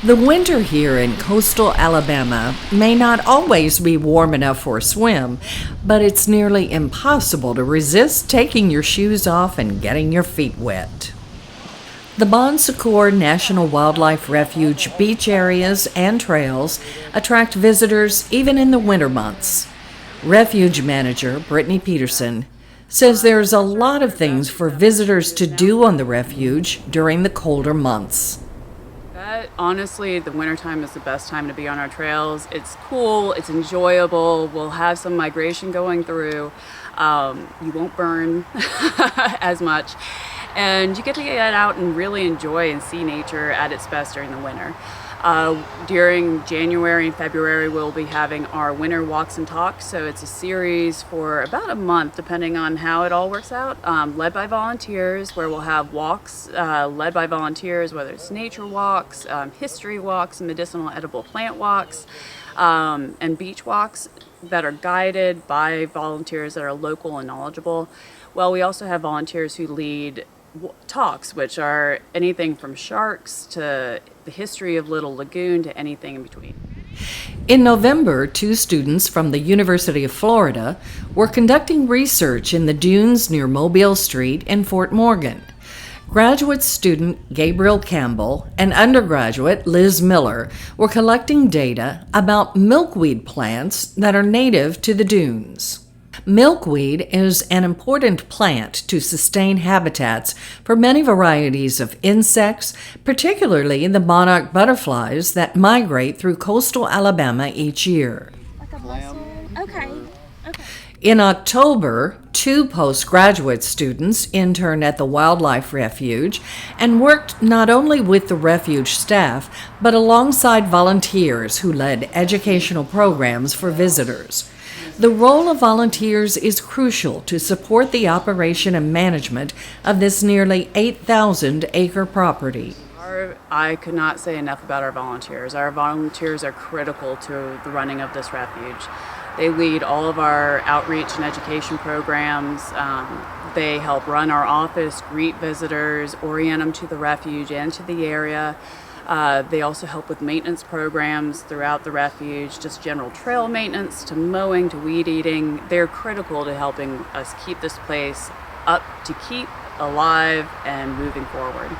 The winter here in coastal Alabama may not always be warm enough for a swim, but it's nearly impossible to resist taking your shoes off and getting your feet wet. The Secour National Wildlife Refuge beach areas and trails attract visitors even in the winter months. Refuge manager Brittany Peterson says there's a lot of things for visitors to do on the refuge during the colder months. Honestly, the wintertime is the best time to be on our trails. It's cool, it's enjoyable, we'll have some migration going through. You won't burn as much, and you get to get out and really enjoy and see nature at its best during the winter. During January and February, we'll be having our winter walks and talks. So it's a series for about a month, depending on how it all works out, led by volunteers, where we'll have walks led by volunteers, whether it's nature walks, history walks, medicinal edible plant walks, and beach walks that are guided by volunteers that are local and knowledgeable. Well, we also have volunteers who lead talks, which are anything from sharks to the history of Little Lagoon to anything in between. In November, 2 students from the University of Florida were conducting research in the dunes near Mobile Street in Fort Morgan. Graduate student Gabriel Campbell and undergraduate Liz Miller were collecting data about milkweed plants that are native to the dunes. Milkweed is an important plant to sustain habitats for many varieties of insects, particularly the monarch butterflies that migrate through coastal Alabama each year. Like a mussel? Okay. In October, 2 postgraduate students interned at the Wildlife Refuge and worked not only with the refuge staff, but alongside volunteers who led educational programs for visitors. The role of volunteers is crucial to support the operation and management of this nearly 8,000-acre property. I could not say enough about our volunteers. Our volunteers are critical to the running of this refuge. They lead all of our outreach and education programs. They help run our office, greet visitors, orient them to the refuge and to the area. They also help with maintenance programs throughout the refuge, just general trail maintenance to mowing to weed eating. They're critical to helping us keep this place up to keep alive and moving forward.